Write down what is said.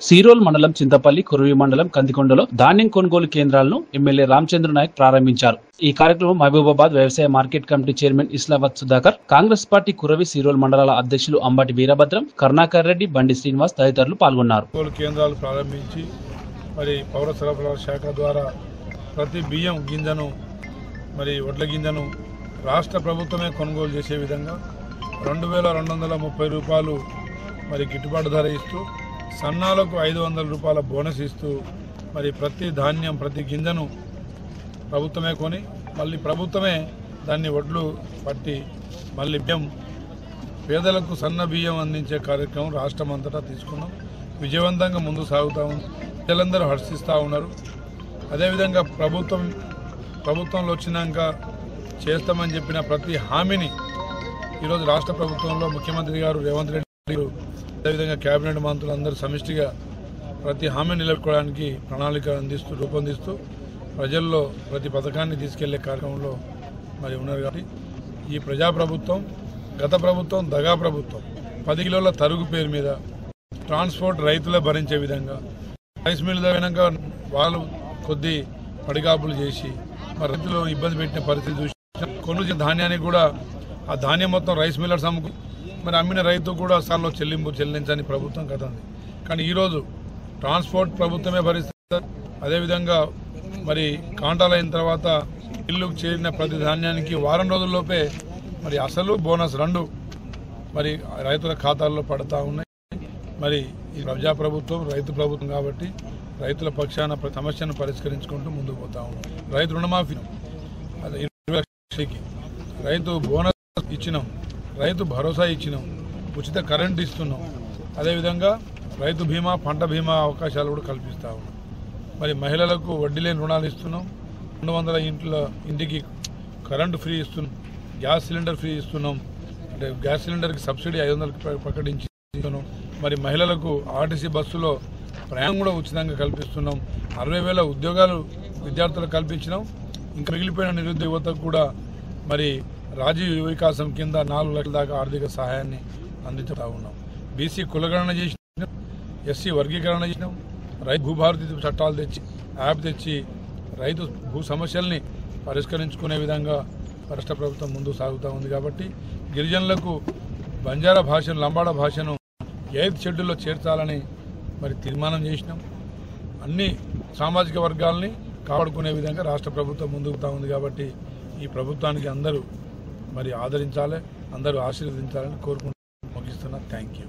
సీరోల్ మండలం చింతపల్లి, కురువి మండలం కందికొండలో ధాన్యం కొనుగోలు కేంద్రాలను ఎమ్మెల్యే రామచంద్ర నాయక్ ప్రారంభించారు. ఈ కార్యక్రమం మహబూబాబాద్ వ్యవసాయ market committee chairman Islavath Sudhakar, Congress party Kuravi, Seerole మండలాల అధ్యక్షులు అంబటి వీరభద్రం, కరుణాకర్ రెడ్డి, బండి శ్రీనివాస్ తదితరులు పాల్గొన్నారు. కేంద్రాలు ప్రారంభించి మరి పౌర సరఫరాల శాఖ ద్వారా ప్రతి బియ్యం గింజను మరి వడ్ల గింజను రాష్ట్ర ప్రభుత్వమే కొనుగోలు చేసే విధంగా 2230 రూపాయలు మరి గిట్టుబాటు ధర ఇస్తూ, సన్నాలకు 500 రూపాయల బోనస్ ఇస్తూ మరి ప్రతి ధాన్యం ప్రతి గింజను ప్రభుత్వమే కొని మళ్ళీ ప్రభుత్వమే దాన్ని వడ్లు పట్టి మళ్ళీ బియ్యం పేదలకు సన్న బియ్యం అందించే కార్యక్రమం రాష్ట్రం అంతటా తీసుకున్నాం. విజయవంతంగా ముందుకు సాగుతూ ఉంది. ప్రజలందరూ హర్షిస్తూ ఉన్నారు. అదేవిధంగా ప్రభుత్వంలో వచ్చినాక చేస్తామని చెప్పిన ప్రతి హామీని ఈరోజు రాష్ట్ర ప్రభుత్వంలో ముఖ్యమంత్రి గారు రేవంత్ రెడ్డి గారు అదేవిధంగా కేబినెట్ మంత్రులు అందరూ సమిష్టిగా ప్రతి హామీ నిలబెట్టుకోవడానికి ప్రణాళిక రూపొందిస్తూ ప్రజల్లో ప్రతి పథకాన్ని తీసుకెళ్లే కార్యక్రమంలో మరి ఉన్నారు. కాబట్టి ఈ ప్రజాప్రభుత్వం, గత ప్రభుత్వం దగా ప్రభుత్వం 10 కిలోల తరుగు పేరు మీద ట్రాన్స్పోర్ట్ రైతులే భరించే విధంగా రైస్ మిల్ దగ్గర వాళ్ళు కొద్ది పడిగాపులు చేసి మరి రైతులు ఇబ్బంది పెట్టిన పరిస్థితి చూసి కొనుగోలు ధాన్యానికి కూడా ఆ ధాన్యం మొత్తం రైస్ మిల్లర్స్ అమ్ముకు మరి అమ్మిన రైతు కూడా సార్లు చెల్లించని ప్రభుత్వం కథ ఉంది. కానీ ఈరోజు ట్రాన్స్పోర్ట్ ప్రభుత్వమే భరిస్తారు. అదేవిధంగా మరి కాంటాలు అయిన తర్వాత ఇల్లుకు చేరిన ప్రతి ధాన్యానికి వారం రోజుల్లోపే మరి అసలు బోనస్ 2 మరి రైతుల ఖాతాల్లో పడతా ఉన్నాయి. మరి ఈ ప్రజాప్రభుత్వం రైతు ప్రభుత్వం కాబట్టి రైతుల పక్షాన సమస్యను పరిష్కరించుకుంటూ ముందుకు పోతా ఉన్నాం. రైతు రుణమాఫీ 20 లక్షలకి, రైతు బోనస్ ఇచ్చినాం, రైతు భరోసా ఇచ్చినాం, ఉచిత కరెంట్ ఇస్తున్నాం. అదేవిధంగా రైతు బీమా, పంట బీమా అవకాశాలు కూడా కల్పిస్తా ఉన్నాం. మరి మహిళలకు వడ్డీ లేని రుణాలు ఇస్తున్నాం. 200 ఇంటికి కరెంటు ఫ్రీ ఇస్తున్నాం. గ్యాస్ సిలిండర్ ఫ్రీ ఇస్తున్నాం. అంటే గ్యాస్ సిలిండర్కి సబ్సిడీ 500 ప్రకటించి ఇస్తున్నాం. మరి మహిళలకు ఆర్టీసీ బస్సులో ప్రయాణం కూడా ఉచితంగా కల్పిస్తున్నాం. 60,000 ఉద్యోగాలు విద్యార్థులకు కల్పించినాం. ఇంకా మిగిలిపోయిన నిరుద్యోగ యువతకు కూడా మరి రాజీవ్ యువ వికాసం కింద 4 లక్షల దాకా ఆర్థిక సహాయాన్ని అందిస్తూ ఉన్నాం. బీసీ కులగణన చేసినాం, ఎస్సీ వర్గీకరణ చేసినాం, రైతు భూభారతి చట్టాలు తెచ్చి యాప్ తెచ్చి రైతు భూ సమస్యల్ని పరిష్కరించుకునే విధంగా రాష్ట్ర ప్రభుత్వం ముందుకు సాగుతూ ఉంది. కాబట్టి గిరిజనులకు బంజారా భాషను, లంబాడా భాషను 8th షెడ్యూల్లో చేర్చాలని మరి తీర్మానం చేసినాం. అన్ని సామాజిక వర్గాలని కాపాడుకునే విధంగా రాష్ట్ర ప్రభుత్వం ముందుకు ఉంది. కాబట్టి ఈ ప్రభుత్వానికి అందరూ మరి ఆదరించాలి, అందరూ ఆశీర్వదించాలని కోరుకుంటూ ముగిస్తున్నా. Thank you.